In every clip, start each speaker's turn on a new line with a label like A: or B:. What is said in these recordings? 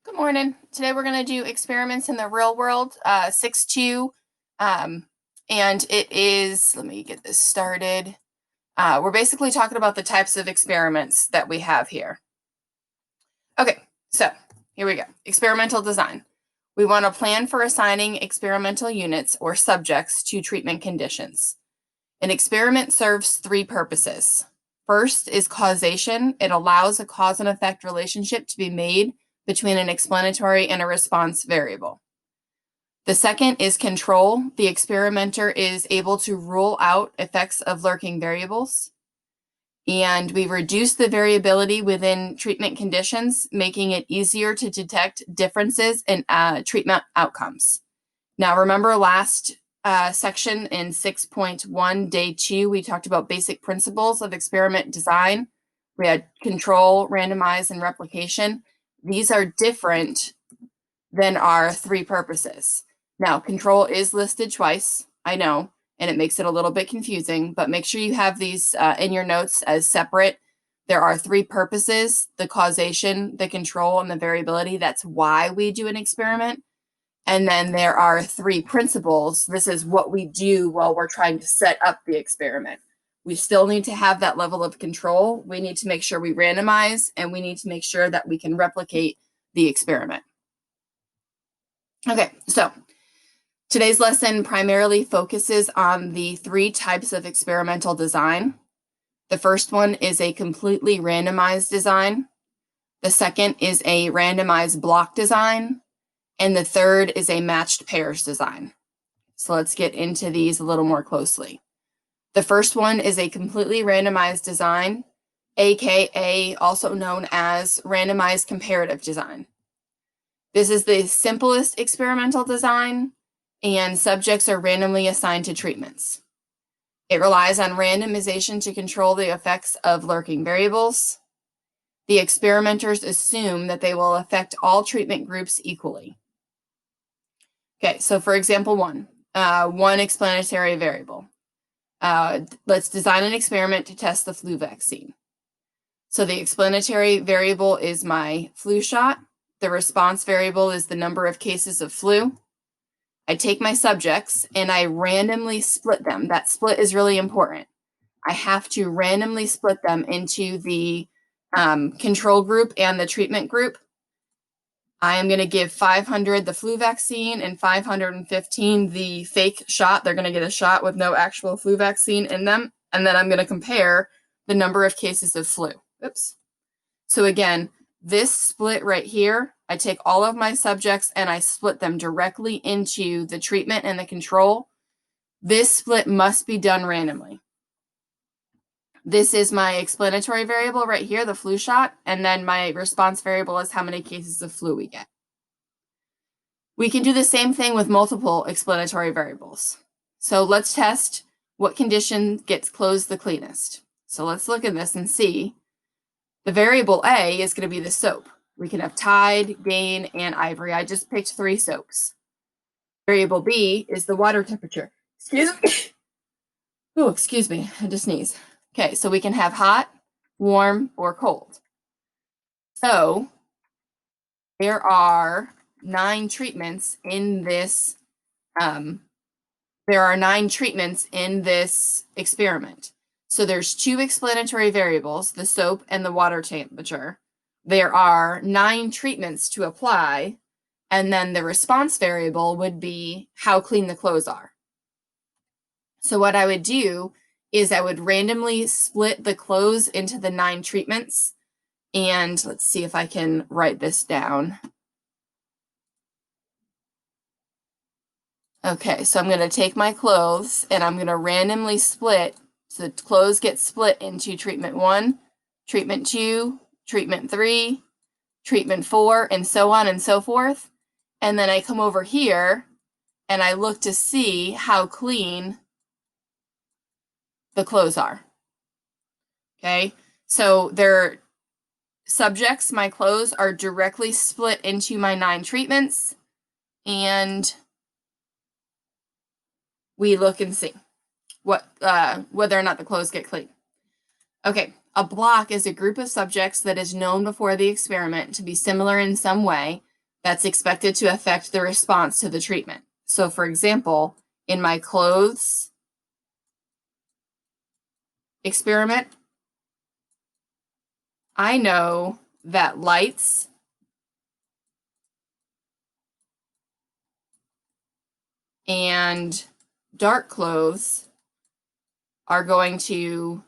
A: Good morning. Today we're going to do experiments in the real world, 6-2. And it is, let me get this started. We're basically talking about the types of experiments that we have here. Okay, so here we go. Experimental design. We want to plan for assigning experimental units or subjects to treatment conditions. An experiment serves three purposes. First is causation. It allows a cause and effect relationship to be made between an explanatory and a response variable. The second is control. The experimenter is able to rule out effects of lurking variables. And we reduce the variability within treatment conditions, making it easier to detect differences in treatment outcomes. Now, remember last section in 6.1, day 2, we talked about basic principles of experiment design. We had control, randomize, and replication. These are different than our three purposes. Now, control is listed twice, I know, and it makes it a little bit confusing, but make sure you have these in your notes as separate. There are three purposes: the causation, the control, and the variability. That's why we do an experiment. And then there are three principles. This is what we do while we're trying to set up the experiment. We still need to have that level of control. We need to make sure we randomize, and we need to make sure that we can replicate the experiment. Okay, so today's lesson primarily focuses on the three types of experimental design. The first one is a completely randomized design. The second is a randomized block design. And the third is a matched pairs design. So let's get into these a little more closely. The first one is a completely randomized design, aka also known as randomized comparative design. This is the simplest experimental design, and subjects are randomly assigned to treatments. It relies on randomization to control the effects of lurking variables. The experimenters assume that they will affect all treatment groups equally. Okay, so for example, one explanatory variable. Let's design an experiment to test the flu vaccine. So the explanatory variable is my flu shot. The response variable is the number of cases of flu. I take my subjects and I randomly split them. That split is really important. I have to randomly split them into the control group and the treatment group. I am going to give 500 the flu vaccine and 515 the fake shot. They're going to get a shot with no actual flu vaccine in them. And then I'm going to compare the number of cases of flu. Oops. So again, this split right here, I take all of my subjects and I split them directly into the treatment and the control. This split must be done randomly. This is my explanatory variable right here, the flu shot, and then my response variable is how many cases of flu we get. We can do the same thing with multiple explanatory variables. So let's test what condition gets closed the cleanest. So let's look at this and see. The variable A is going to be the soap. We can have Tide, Gain, and Ivory. I just picked 3 soaps. Variable B is the water temperature. Excuse me. Oh, excuse me. I just sneezed. Okay, so we can have hot, warm, or cold. So there are 9 treatments in this. There are 9 treatments in this experiment. So there's 2 explanatory variables, the soap and the water temperature. There are 9 treatments to apply, and then the response variable would be how clean the clothes are. So what I would do is I would randomly split the clothes into the 9 treatments. And let's see if I can write this down. Okay, so I'm going to take my clothes and I'm going to randomly split. So the clothes get split into treatment 1, treatment 2, treatment 3, treatment 4, and so on and so forth. And then I come over here and I look to see how clean the clothes are. Okay, so they're subjects, my clothes are directly split into my 9 treatments, and we look and see what whether or not the clothes get clean. Okay, a block is a group of subjects that is known before the experiment to be similar in some way that's expected to affect the response to the treatment. So for example, in my clothes experiment, I know that lights and dark clothes are going to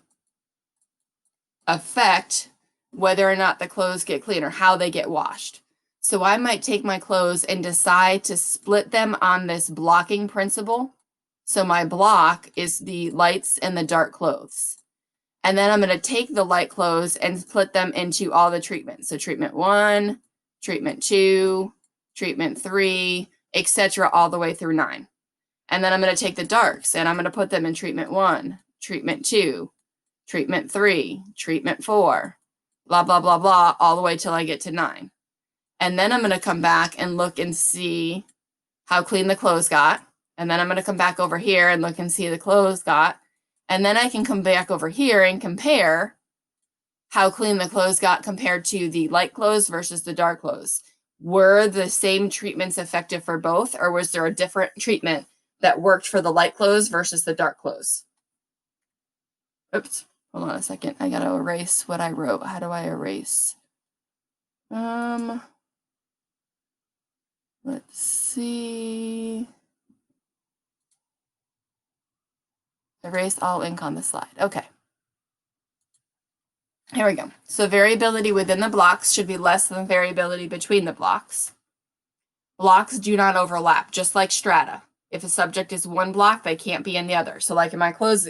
A: affect whether or not the clothes get clean or how they get washed. So I might take my clothes and decide to split them on this blocking principle. So my block is the lights and the dark clothes. And then I'm going to take the light clothes and split them into all the treatments. So treatment 1, treatment 2, treatment 3, etc., all the way through 9. And then I'm going to take the darks and I'm going to put them in treatment 1, treatment 2, treatment 3, treatment 4, blah, blah, blah, blah, all the way till I get to 9. And then I'm going to come back and look and see how clean the clothes got. And then I'm going to come back over here and look and see the clothes got. And then I can come back over here and compare how clean the clothes got compared to the light clothes versus the dark clothes. Were the same treatments effective for both, or was there a different treatment that worked for the light clothes versus the dark clothes? Oops, hold on a second. I gotta erase what I wrote. How do I erase? Let's see. Erase all ink on the slide. Okay. Here we go. So variability within the blocks should be less than variability between the blocks. Blocks do not overlap, just like strata. If a subject is one block, they can't be in the other. So like in my clothes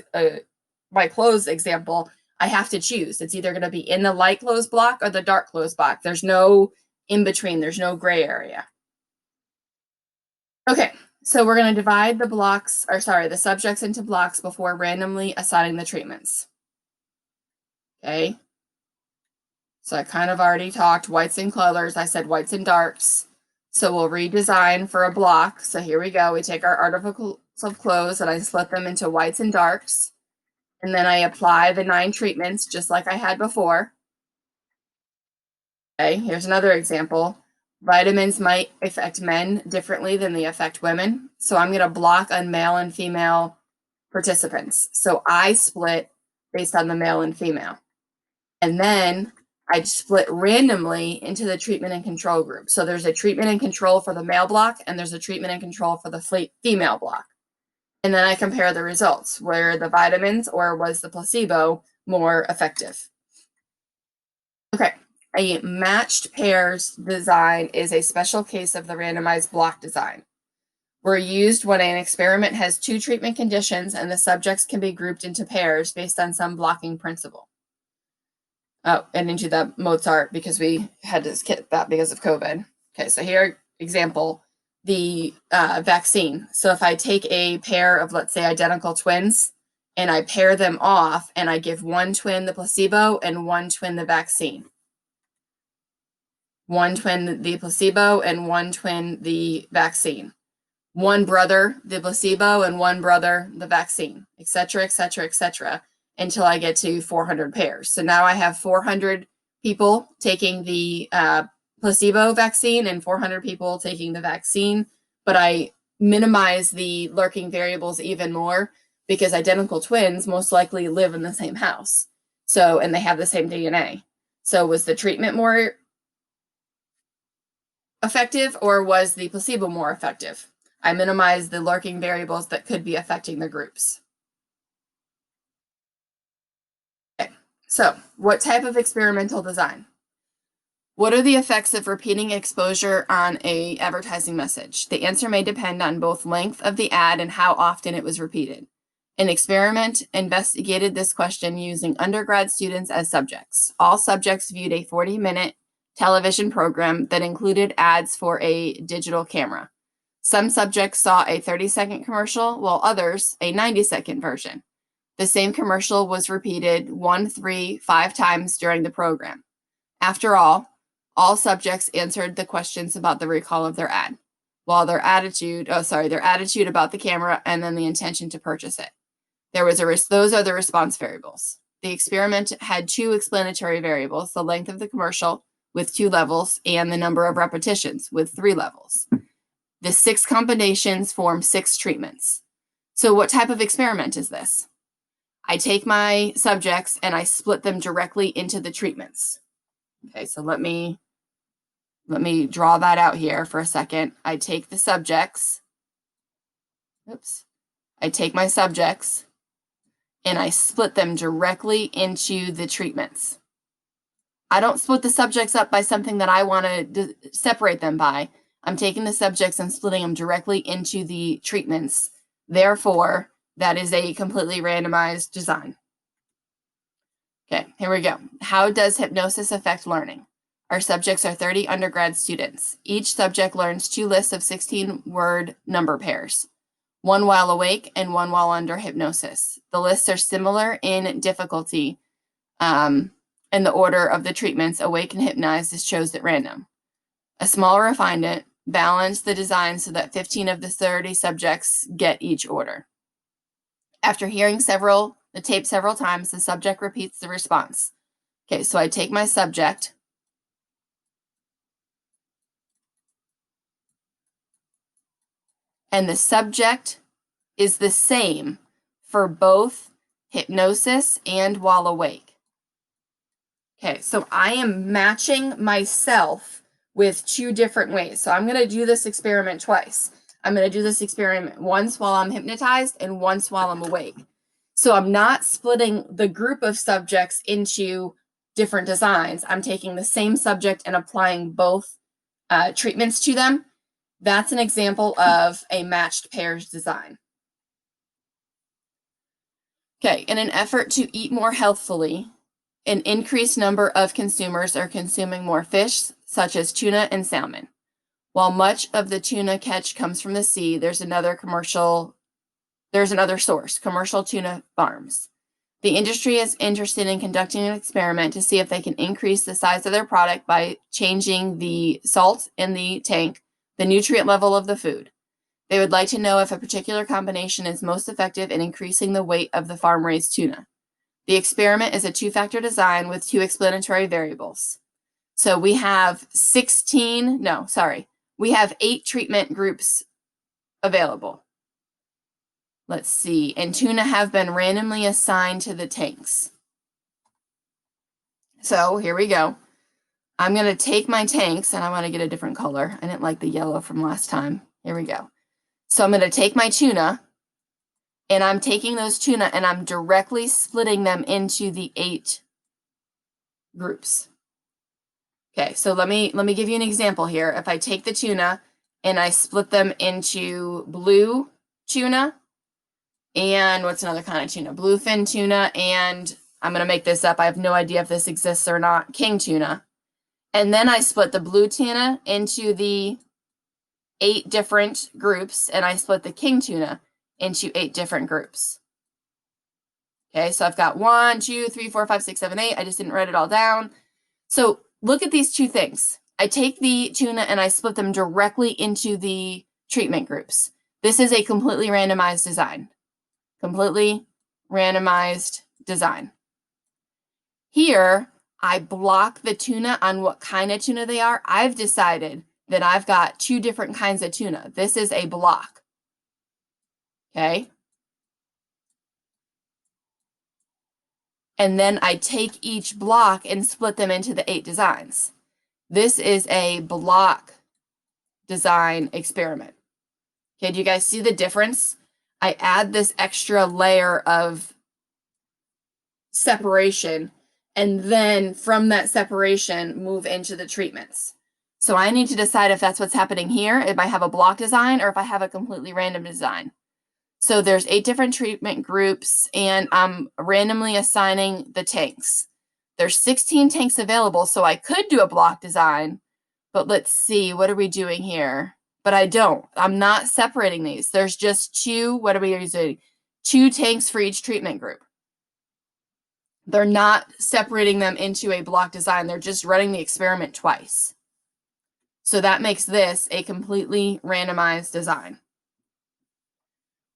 A: example, I have to choose. It's either going to be in the light clothes block or the dark clothes block. There's no in between. There's no gray area. Okay, so we're going to divide the subjects into blocks before randomly assigning the treatments. Okay. So I kind of already talked whites and colors. I said whites and darks. So we'll redesign for a block. So here we go. We take our articles of clothes and I split them into whites and darks. And then I apply the 9 treatments just like I had before. Okay, here's another example. Vitamins might affect men differently than they affect women. So I'm going to block on male and female participants. So I split based on the male and female. And then I split randomly into the treatment and control group. So there's a treatment and control for the male block, and there's a treatment and control for the female block. And then I compare the results. Were the vitamins or was the placebo more effective? Okay, a matched pairs design is a special case of the randomized block design. Were used when an experiment has 2 treatment conditions and the subjects can be grouped into pairs based on some blocking principle. Oh, and into the Mozart because we had to skip that because of COVID. Okay, so here, example, the vaccine. So if I take a pair of, let's say, identical twins, and I pair them off, and I give one twin the placebo and one twin the vaccine. One twin the placebo and one twin the vaccine. One brother the placebo and one brother the vaccine, etc., etc., etc., until I get to 400 pairs. So now I have 400 people taking the placebo vaccine and 400 people taking the vaccine, but I minimize the lurking variables even more because identical twins most likely live in the same house. So, and they have the same DNA. So was the treatment more effective or was the placebo more effective? I minimize the lurking variables that could be affecting the groups. Okay, so what type of experimental design? What are the effects of repeating exposure on an advertising message? The answer may depend on both length of the ad and how often it was repeated. An experiment investigated this question using undergrad students as subjects. All subjects viewed a 40-minute television program that included ads for a digital camera. Some subjects saw a 30-second commercial, while others a 90-second version. The same commercial was repeated 1, 3, 5 times during the program. After all subjects answered the questions about the recall of their ad, while their attitude about the camera and then the intention to purchase it. Those are the response variables. The experiment had 2 explanatory variables, the length of the commercial, with 2 levels and the number of repetitions with 3 levels. The 6 combinations form 6 treatments. So what type of experiment is this? I take my subjects and I split them directly into the treatments. Okay, so let me draw that out here for a second. I take the subjects, I take my subjects and I split them directly into the treatments. I don't split the subjects up by something that I want to separate them by. I'm taking the subjects and splitting them directly into the treatments. Therefore, that is a completely randomized design. Okay, here we go. How does hypnosis affect learning? Our subjects are 30 undergrad students. Each subject learns 2 lists of 16-word number pairs, one while awake and one while under hypnosis. The lists are similar in difficulty, and the order of the treatments, awake and hypnotized, is chosen at random. A small refinement balanced the design so that 15 of the 30 subjects get each order. After hearing the tape several times, the subject repeats the response. Okay, so I take my subject, and the subject is the same for both hypnosis and while awake. Okay, so I am matching myself with 2 different ways. So I'm going to do this experiment twice. I'm going to do this experiment once while I'm hypnotized and once while I'm awake. So I'm not splitting the group of subjects into different designs. I'm taking the same subject and applying both treatments to them. That's an example of a matched pairs design. Okay, in an effort to eat more healthfully, an increased number of consumers are consuming more fish, such as tuna and salmon. While much of the tuna catch comes from the sea, there's another source, commercial tuna farms. The industry is interested in conducting an experiment to see if they can increase the size of their product by changing the salt in the tank, the nutrient level of the food. They would like to know if a particular combination is most effective in increasing the weight of the farm-raised tuna. The experiment is a 2-factor design with 2 explanatory variables. So we have 8 treatment groups available. Let's see, and tuna have been randomly assigned to the tanks. So here we go. I'm going to take my tanks, and I want to get a different color. I didn't like the yellow from last time. Here we go. So I'm going to take my tuna, and I'm taking those tuna, and I'm directly splitting them into the 8 groups. Okay, so let me give you an example here. If I take the tuna, and I split them into blue tuna, and what's another kind of tuna? Bluefin tuna, and I'm going to make this up. I have no idea if this exists or not. King tuna. And then I split the blue tuna into the 8 different groups, and I split the king tuna into 8 different groups. Okay, so I've got 1, 2, 3, 4, 5, 6, 7, 8. I just didn't write it all down. So look at these 2 things. I take the tuna and I split them directly into the treatment groups. This is a completely randomized design. Completely randomized design. Here, I block the tuna on what kind of tuna they are. I've decided that I've got 2 different kinds of tuna. This is a block. Okay? And then I take each block and split them into the 8 designs. This is a block design experiment. Okay, do you guys see the difference? I add this extra layer of separation, and then from that separation, move into the treatments. So I need to decide if that's what's happening here, if I have a block design or if I have a completely random design. So there's 8 different treatment groups, and I'm randomly assigning the tanks. There's 16 tanks available, so I could do a block design, but let's see, what are we doing here? But I don't. I'm not separating these. There's just 2, what are we using? 2 tanks for each treatment group. They're not separating them into a block design. They're just running the experiment twice. So that makes this a completely randomized design.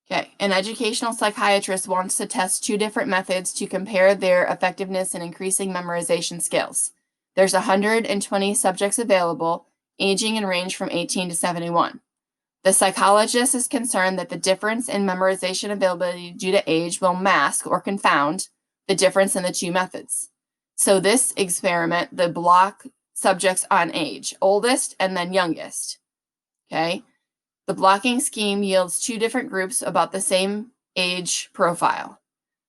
A: Okay, an educational psychiatrist wants to test 2 different methods to compare their effectiveness in increasing memorization skills. There's 120 subjects available, aging in range from 18 to 71. The psychologist is concerned that the difference in memorization availability due to age will mask or confound the difference in the two methods. So this experiment, the block subjects on age, oldest and then youngest. Okay. The blocking scheme yields two different groups about the same age profile.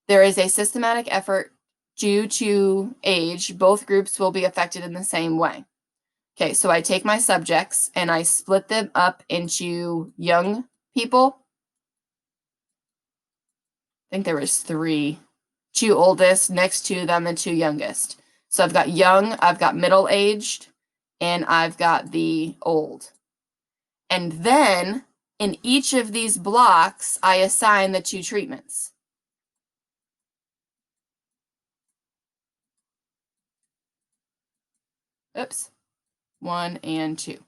A: There is a systematic effort due to age. Both groups will be affected in the same way. Okay, so I take my subjects and I split them up into young people. I think there was 3. 2 oldest, next to them the 2 youngest. So I've got young, I've got middle-aged, and I've got the old. And then in each of these blocks, I assign the 2 treatments. Oops, 1 and 2.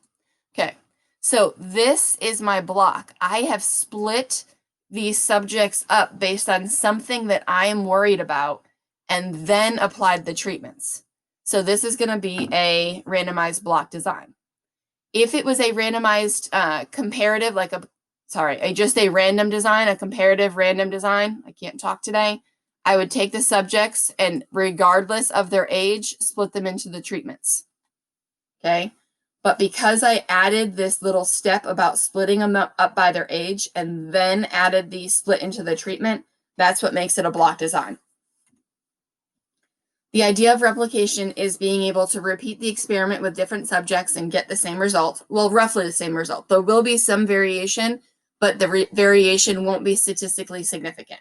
A: Okay, so this is my block. I have split these subjects up based on something that I am worried about and then applied the treatments. So this is going to be a randomized block design. If it was a randomized comparative, just a random design, a comparative random design, I can't talk today, I would take the subjects and regardless of their age, split them into the treatments. Okay. But because I added this little step about splitting them up by their age and then added the split into the treatment, that's what makes it a block design. The idea of replication is being able to repeat the experiment with different subjects and get the same result. Well, roughly the same result. There will be some variation, but the variation won't be statistically significant.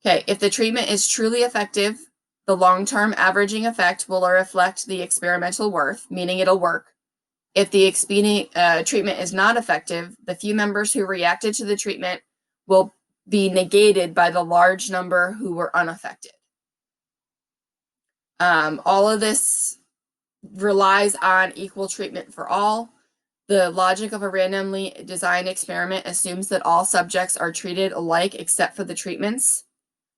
A: Okay, if the treatment is truly effective, the long-term averaging effect will reflect the experimental worth, meaning it'll work. If the treatment is not effective, the few members who reacted to the treatment will be negated by the large number who were unaffected. All of this relies on equal treatment for all. The logic of a randomly designed experiment assumes that all subjects are treated alike except for the treatments.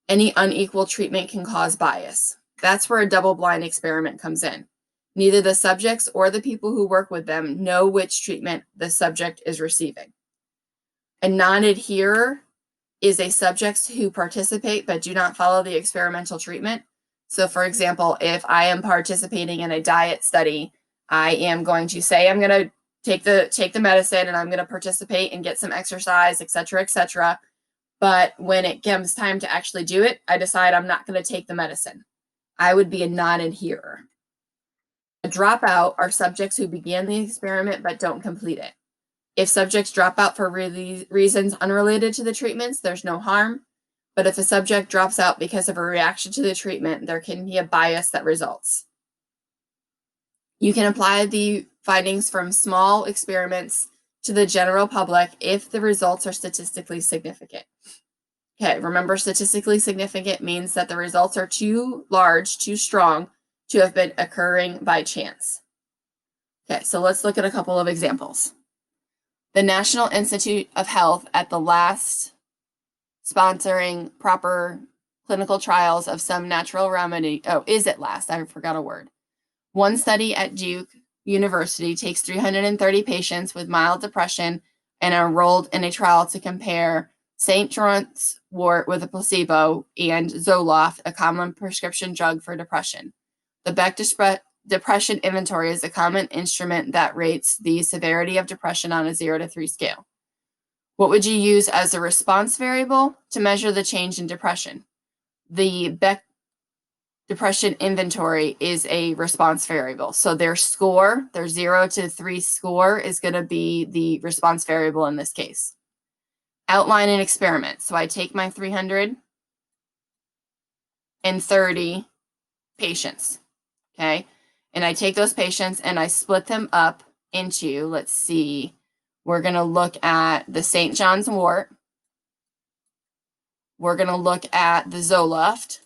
A: Any unequal treatment can cause bias. That's where a double-blind experiment comes in. Neither the subjects or the people who work with them know which treatment the subject is receiving. A non-adherer is a subject who participate but do not follow the experimental treatment. So for example, if I am participating in a diet study, I am going to say I'm going to take the medicine and I'm going to participate and get some exercise, etc., etc. But when it comes time to actually do it, I decide I'm not going to take the medicine. I would be a non-adherer. A dropout are subjects who began the experiment but don't complete it. If subjects drop out for reasons unrelated to the treatments, there's no harm. But if a subject drops out because of a reaction to the treatment, there can be a bias that results. You can apply the findings from small experiments to the general public if the results are statistically significant. Okay, remember, statistically significant means that the results are too large, too strong to have been occurring by chance. Okay, so let's look at a couple of examples. The National Institute of Health at the last sponsoring proper clinical trials of some natural remedy. Oh, is it last? I forgot a word. One study at Duke University takes 330 patients with mild depression and enrolled in a trial to compare St. John's wort with a placebo and Zoloft, a common prescription drug for depression. The Beck Depression Inventory is a common instrument that rates the severity of depression on a 0 to 3 scale. What would you use as a response variable to measure the change in depression? The Beck Depression Inventory is a response variable. So their score, their 0 to 3 score, is going to be the response variable in this case. Outline an experiment. So I take my 330 patients, okay? And I take those patients and I split them up into, let's see, we're going to look at the St. John's wort. We're going to look at the Zoloft.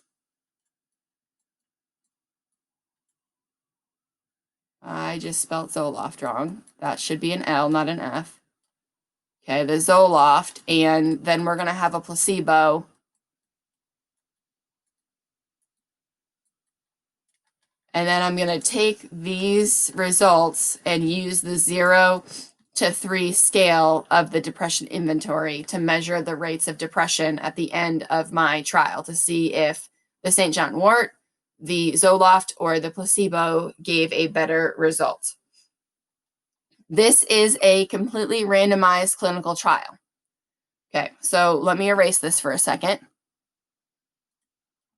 A: I just spelled Zoloft wrong. That should be an L, not an F. Okay, the Zoloft, and then we're going to have a placebo. And then I'm going to take these results and use the 0 to 3 scale of the depression inventory to measure the rates of depression at the end of my trial to see if the St. John wort, the Zoloft, or the placebo gave a better result. This is a completely randomized clinical trial. Okay, so let me erase this for a second.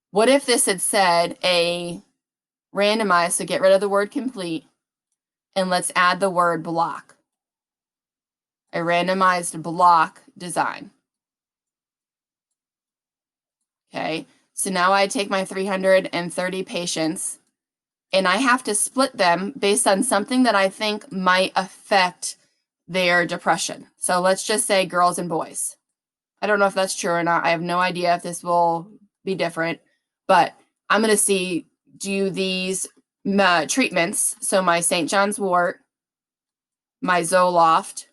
A: What if this had said a randomized, so get rid of the word complete, and let's add the word block. A randomized block design. Okay, so now I take my 330 patients and I have to split them based on something that I think might affect their depression. So let's just say girls and boys. I don't know if that's true or not. I have no idea if this will be different, but I'm going to see, do these treatments, so my St. John's wort, my Zoloft,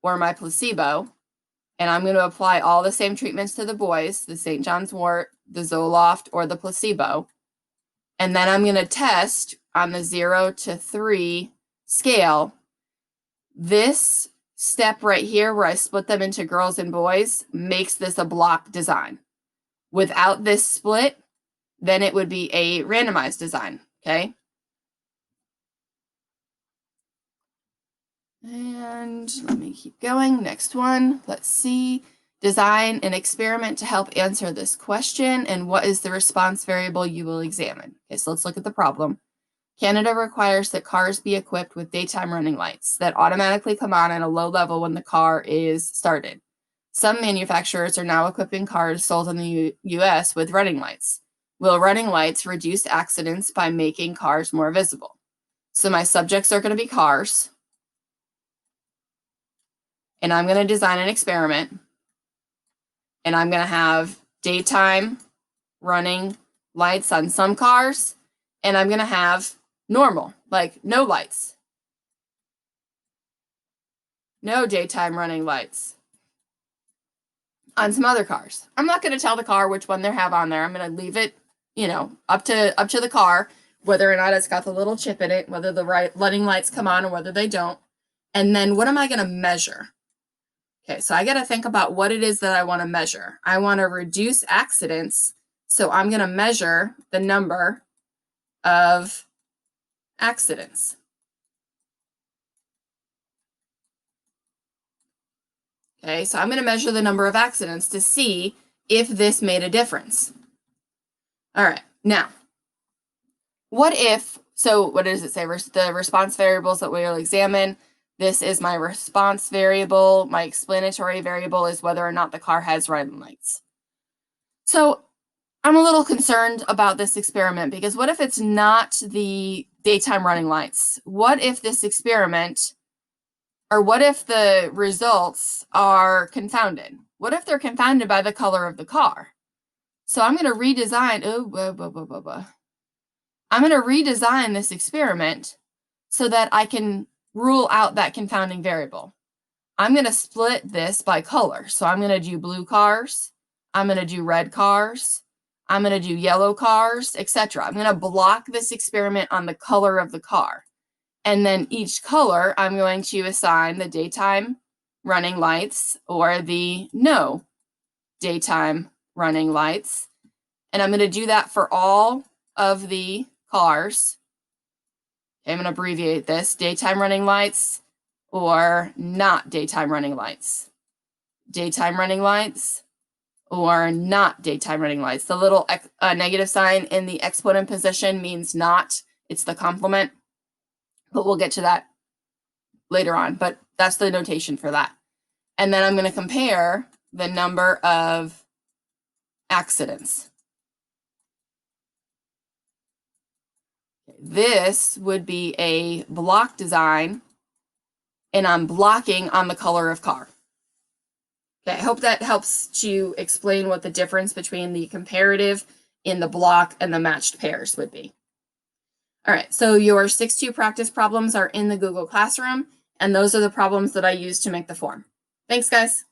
A: or my placebo, and I'm going to apply all the same treatments to the boys, the St. John's wort, the Zoloft, or the placebo. And then I'm going to test on the 0 to 3 scale. This step right here where I split them into girls and boys makes this a block design. Without this split, then it would be a randomized design, okay? And let me keep going. Next one, let's see. Design an experiment to help answer this question, and what is the response variable you will examine? Okay, so let's look at the problem. Canada requires that cars be equipped with daytime running lights that automatically come on at a low level when the car is started. Some manufacturers are now equipping cars sold in the US with running lights. Will running lights reduce accidents by making cars more visible? So my subjects are going to be cars, and I'm going to design an experiment, and I'm going to have daytime running lights on some cars, and I'm going to have normal, like no lights. No daytime running lights on some other cars. I'm not going to tell the car which one they have on there. I'm going to leave it, you know, up to the car, whether or not it's got the little chip in it, whether the running lights come on or whether they don't. And then what am I going to measure? Okay, so I got to think about what it is that I want to measure. I want to reduce accidents, so I'm going to measure the number of accidents. Okay, so I'm going to measure the number of accidents to see if this made a difference. All right, now, what if, so what does it say? The response variables that we'll examine. This is my response variable. My explanatory variable is whether or not the car has running lights. So I'm a little concerned about this experiment because what if it's not the daytime running lights? What if this experiment, or what if the results are confounded? What if they're confounded by the color of the car? So I'm going to redesign, I'm going to redesign this experiment so that I can rule out that confounding variable. I'm going to split this by color. So I'm going to do blue cars, I'm going to do red cars, I'm going to do yellow cars, etc. I'm going to block this experiment on the color of the car. And then each color, I'm going to assign the daytime running lights or the no daytime running lights. And I'm going to do that for all of the cars. Okay, I'm going to abbreviate this: daytime running lights or not daytime running lights. Daytime running lights or not daytime running lights. The little negative sign in the exponent position means not. It's the complement. But we'll get to that later on. But that's the notation for that. And then I'm going to compare the number of accidents. This would be a block design, and I'm blocking on the color of car. Okay, I hope that helps to explain what the difference between the comparative in the block and the matched pairs would be. All right, so your 6-2 practice problems are in the Google Classroom, and those are the problems that I use to make the form. Thanks, guys.